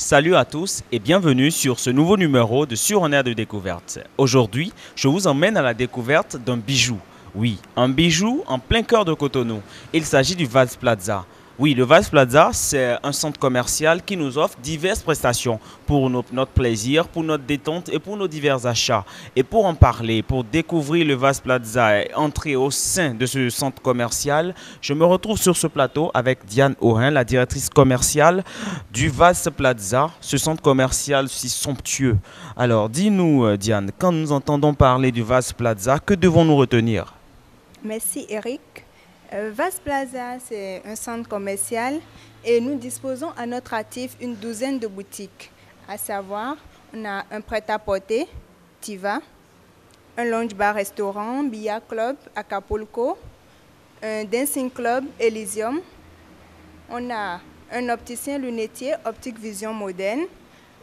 Salut à tous et bienvenue sur ce nouveau numéro de Sur un air de découverte. Aujourd'hui, je vous emmène à la découverte d'un bijou. Oui, un bijou en plein cœur de Cotonou. Il s'agit du Vaz Plaza. Oui, le Vaz Plaza, c'est un centre commercial qui nous offre diverses prestations pour notre plaisir, pour notre détente et pour nos divers achats. Et pour en parler, pour découvrir le Vaz Plaza et entrer au sein de ce centre commercial, je me retrouve sur ce plateau avec Diane Aurin, la directrice commerciale du Vaz Plaza, ce centre commercial si somptueux. Alors, dis-nous, Diane, quand nous entendons parler du Vaz Plaza, que devons-nous retenir? Merci Eric. Vast Plaza, c'est un centre commercial et nous disposons à notre actif une douzaine de boutiques. À savoir, on a un prêt-à-porter, Tiva, un lounge bar-restaurant, Billard Club, Acapulco, un dancing club, Elysium. On a un opticien lunetier, Optique Vision Moderne,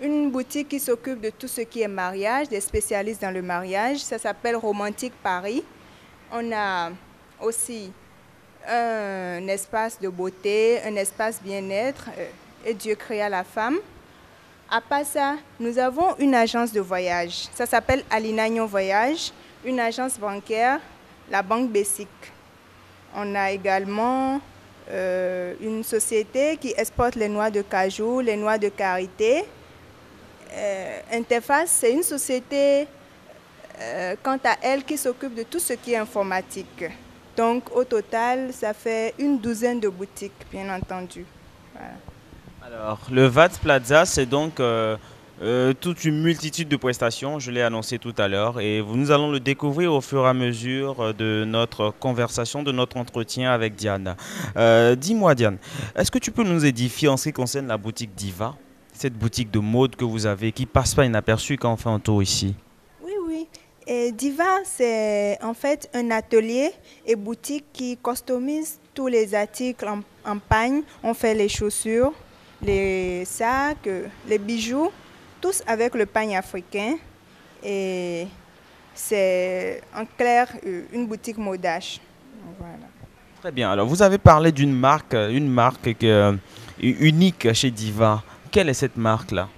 une boutique qui s'occupe de tout ce qui est mariage, des spécialistes dans le mariage. Ça s'appelle Romantique Paris. On a aussi un espace de beauté, un espace bien-être et Dieu créa la femme. À part ça, nous avons une agence de voyage. Ça s'appelle Alinagnon Voyage, une agence bancaire, la Banque Bessic. On a également une société qui exporte les noix de cajou, les noix de karité. Interface, c'est une société quant à elle qui s'occupe de tout ce qui est informatique. Donc au total, ça fait une douzaine de boutiques, bien entendu. Voilà. Alors, le Vaz Plaza, c'est donc toute une multitude de prestations, je l'ai annoncé tout à l'heure, et nous allons le découvrir au fur et à mesure de notre conversation, de notre entretien avec Diane. Dis-moi, Diane, est-ce que tu peux nous édifier en ce qui concerne la boutique Diva, cette boutique de mode que vous avez, qui passe pas inaperçue quand on fait un tour ici? Oui, oui. Et Diva, c'est en fait un atelier et boutique qui customise tous les articles en pagne. On fait les chaussures, les sacs, les bijoux, tous avec le pagne africain. Et c'est en clair une boutique modage. Voilà. Très bien. Alors, vous avez parlé d'une marque, unique chez Diva. Quelle est cette marque-là?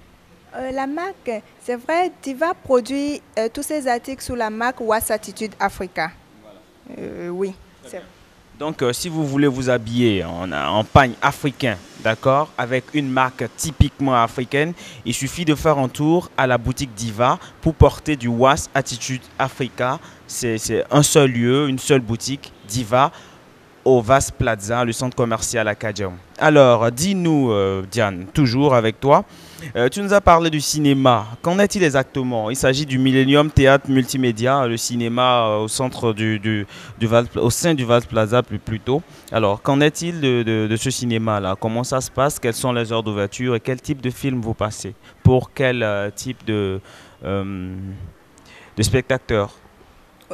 La marque, c'est vrai, Diva produit tous ses articles sous la marque Was Attitude Africa. Oui, c'est vrai. Donc, si vous voulez vous habiller en pagne africain, d'accord, avec une marque typiquement africaine, il suffit de faire un tour à la boutique Diva pour porter du Was Attitude Africa. C'est un seul lieu, une seule boutique, Diva, au Vaz Plaza, le centre commercial Acadium. Alors, dis-nous, Diane, toujours avec toi, tu nous as parlé du cinéma. Qu'en est-il exactement? Il s'agit du Millennium Théâtre Multimédia, le cinéma au centre au sein du Vaz Plaza plutôt. Alors, qu'en est-il de ce cinéma-là? Comment ça se passe? Quelles sont les heures d'ouverture et quel type de film vous passez? Pour quel type euh, de spectateurs?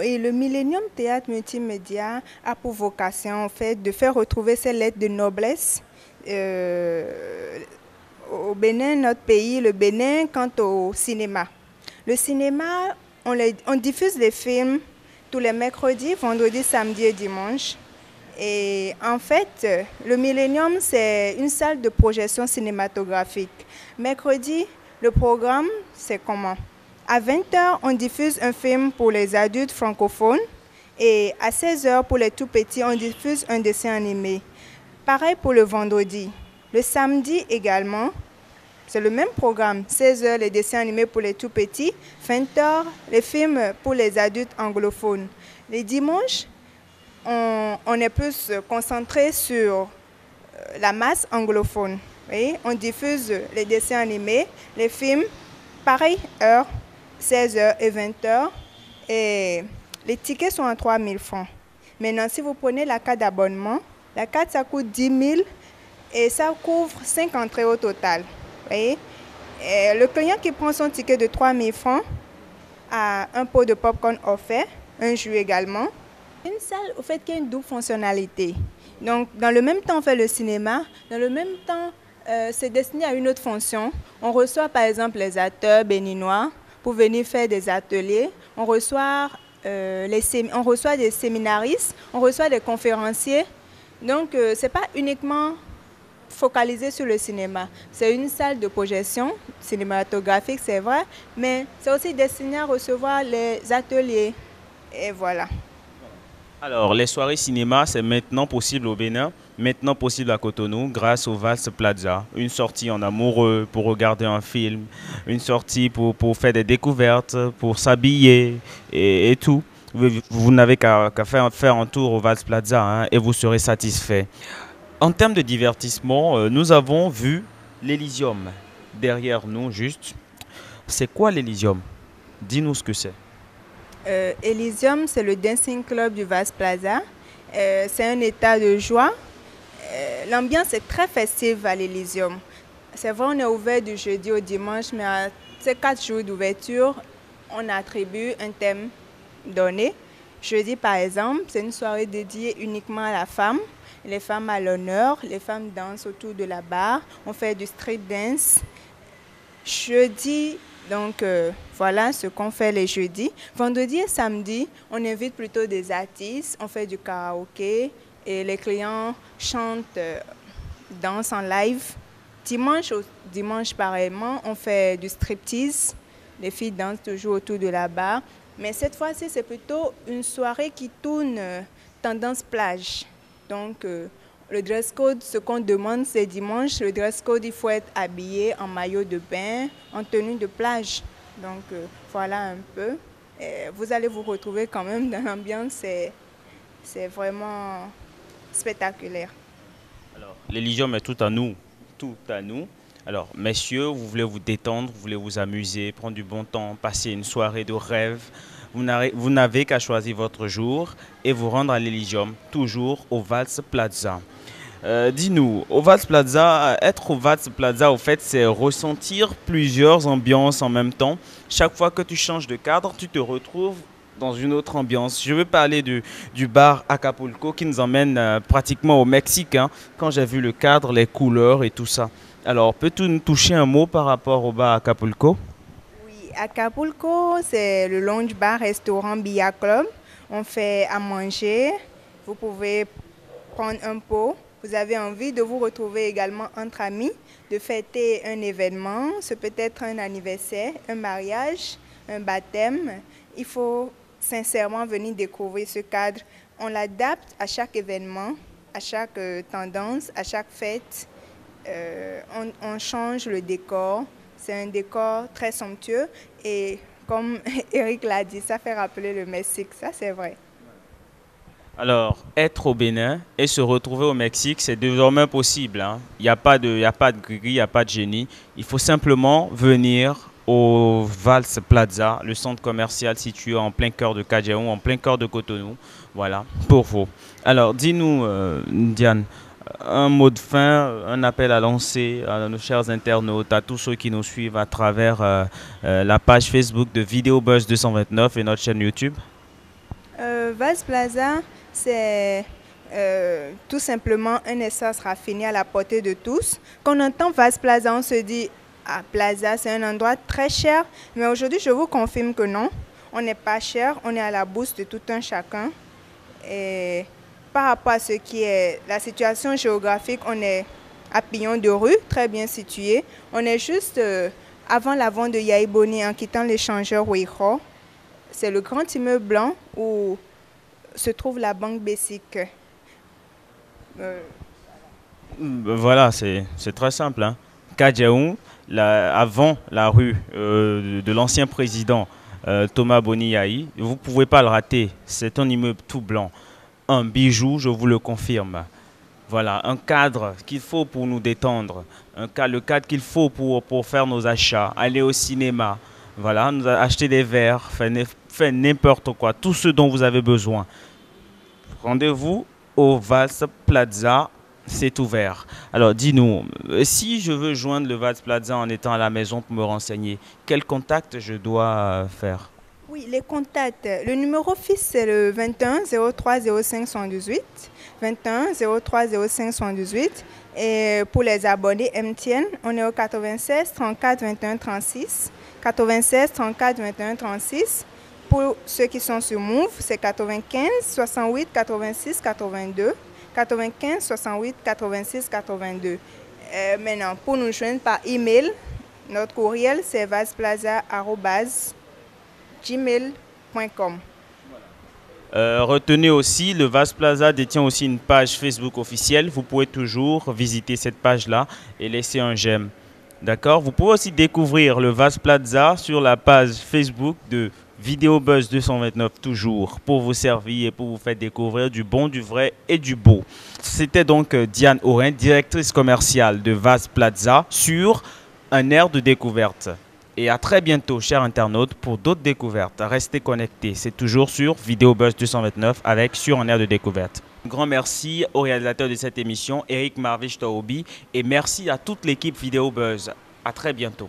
Et le Millennium Théâtre Multimédia a pour vocation en fait de faire retrouver ses lettres de noblesse au Bénin, notre pays, le Bénin, quant au cinéma. Le cinéma, on diffuse les films tous les mercredis, vendredis, samedis et dimanches. Et en fait, le Millennium, c'est une salle de projection cinématographique. Mercredi, le programme, c'est comment? À 20 heures, on diffuse un film pour les adultes francophones et à 16 heures, pour les tout-petits, on diffuse un dessin animé. Pareil pour le vendredi. Le samedi également, c'est le même programme. 16 heures, les dessins animés pour les tout-petits. 20 heures, les films pour les adultes anglophones. Les dimanches, on est plus concentré sur la masse anglophone. Oui, on diffuse les dessins animés, les films, pareil heure, 16 heures et 20 heures. Et les tickets sont à 3 000 francs. Maintenant, si vous prenez la carte d'abonnement, la carte, ça coûte 10 000 et ça couvre 5 entrées au total. Et le client qui prend son ticket de 3 000 francs a un pot de popcorn offert, un jus également. Une salle, au fait, qui a une double fonctionnalité. Donc, dans le même temps, on fait le cinéma. Dans le même temps, c'est destiné à une autre fonction. On reçoit, par exemple, les acteurs béninois pour venir faire des ateliers. On reçoit des séminaristes, on reçoit des conférenciers. Donc, ce n'est pas uniquement focalisé sur le cinéma. C'est une salle de projection cinématographique, c'est vrai, mais c'est aussi destiné à recevoir les ateliers. Et voilà. Alors, les soirées cinéma, c'est maintenant possible au Bénin, maintenant possible à Cotonou, grâce au Vals Plaza. Une sortie en amoureux pour regarder un film, une sortie pour faire des découvertes, pour s'habiller et tout. Vous n'avez qu'à faire un tour au Vals Plaza, hein, et vous serez satisfait. En termes de divertissement, nous avons vu l'Elysium derrière nous, juste. C'est quoi l'Elysium? Dis-nous ce que c'est. Elysium, c'est le dancing club du Vals Plaza. C'est un état de joie. L'ambiance est très festive à l'Elysium. C'est vrai, on est ouvert du jeudi au dimanche, mais à ces 4 jours d'ouverture, on attribue un thème donné. Jeudi, par exemple, c'est une soirée dédiée uniquement à la femme. Les femmes à l'honneur, les femmes dansent autour de la barre. On fait du street dance. Jeudi, donc voilà ce qu'on fait les jeudis. Vendredi et samedi, on invite plutôt des artistes. On fait du karaoké et les clients chantent, dansent en live. Dimanche, pareillement, on fait du striptease. Les filles dansent toujours autour de la barre. Mais cette fois-ci, c'est plutôt une soirée qui tourne tendance plage. Donc, le dress code, ce qu'on demande, c'est dimanche. Le dress code, il faut être habillé en maillot de bain, en tenue de plage. Donc, voilà un peu. Et vous allez vous retrouver quand même dans l'ambiance. C'est vraiment spectaculaire. Alors, l'Elysium est tout à nous. Tout à nous. Alors, messieurs, vous voulez vous détendre, vous voulez vous amuser, prendre du bon temps, passer une soirée de rêve. Vous n'avez qu'à choisir votre jour et vous rendre à l'Elysium, toujours au Vals Plaza. Dis-nous, au Vals Plaza, être au Vals Plaza, au fait, c'est ressentir plusieurs ambiances en même temps. Chaque fois que tu changes de cadre, tu te retrouves dans une autre ambiance. Je veux parler du bar Acapulco qui nous emmène pratiquement au Mexique, hein, quand j'ai vu le cadre, les couleurs et tout ça. Alors, peux-tu nous toucher un mot par rapport au bar Acapulco? Oui, Acapulco, c'est le lounge bar restaurant Bia Club. On fait à manger. Vous pouvez prendre un pot. Vous avez envie de vous retrouver également entre amis, de fêter un événement. Ce peut être un anniversaire, un mariage, un baptême. Il faut sincèrement venir découvrir ce cadre. On l'adapte à chaque événement, à chaque tendance, à chaque fête. On change le décor. C'est un décor très somptueux et comme Eric l'a dit, ça fait rappeler le Mexique, ça c'est vrai. Alors, être au Bénin et se retrouver au Mexique, c'est désormais possible, hein. Il n'y a pas de, il y a pas de gris, il n'y a pas de génie. Il faut simplement venir au Vals Plaza, le centre commercial situé en plein cœur de Cadiaou, en plein cœur de Cotonou. Voilà, pour vous. Alors, dis-nous, Diane, un mot de fin, un appel à lancer à nos chers internautes, à tous ceux qui nous suivent à travers la page Facebook de Vidéo Buzz 229 et notre chaîne YouTube. Vals Plaza, c'est tout simplement un espace raffiné à la portée de tous. Quand on entend Vals Plaza, on se dit ah, Plaza, c'est un endroit très cher. Mais aujourd'hui, je vous confirme que non. On n'est pas cher, on est à la bourse de tout un chacun. Et par rapport à ce qui est la situation géographique, on est à Pignon de Rue, très bien situé. On est juste avant la vente de Yaïboni en quittant l'échangeur Weiho. C'est le grand immeuble blanc où se trouve la banque Bessic. Voilà, c'est très simple, hein. Cadiaou, avant la rue de l'ancien président Thomas Boni Yahi, vous ne pouvez pas le rater. C'est un immeuble tout blanc. Un bijou, je vous le confirme. Voilà, un cadre qu'il faut pour nous détendre. Le cadre qu'il faut pour faire nos achats, aller au cinéma. Voilà, nous acheter des verres, faire n'importe quoi, tout ce dont vous avez besoin. Rendez-vous au Vals Plaza, c'est ouvert. Alors dis-nous, si je veux joindre le Vals Plaza en étant à la maison pour me renseigner, quel contact je dois faire? Oui, les contacts. Le numéro fixe, c'est le 21 03 05 118. 21 03 05 118. Et pour les abonnés MTN, on est au 96 34 21 36. 96 34 21 36. Pour ceux qui sont sur Move, c'est 95 68 86 82. 95 68 86 82. Maintenant, pour nous joindre par email, notre courriel c'est vaseplaza@gmail.com. Retenez aussi, le Vase Plaza détient aussi une page Facebook officielle. Vous pouvez toujours visiter cette page-là et laisser un j'aime. D'accord? Vous pouvez aussi découvrir le Vase Plaza sur la page Facebook de Vidéo Buzz 229, toujours pour vous servir et pour vous faire découvrir du bon, du vrai et du beau. C'était donc Diane Aurin, directrice commerciale de Vase Plaza sur un air de découverte. Et à très bientôt, chers internautes, pour d'autres découvertes. Restez connectés. C'est toujours sur Vidéo Buzz 229 avec Sur un air de découverte. Un grand merci au réalisateur de cette émission, Eric Marvich Taobi. Et merci à toute l'équipe Vidéo Buzz. À très bientôt.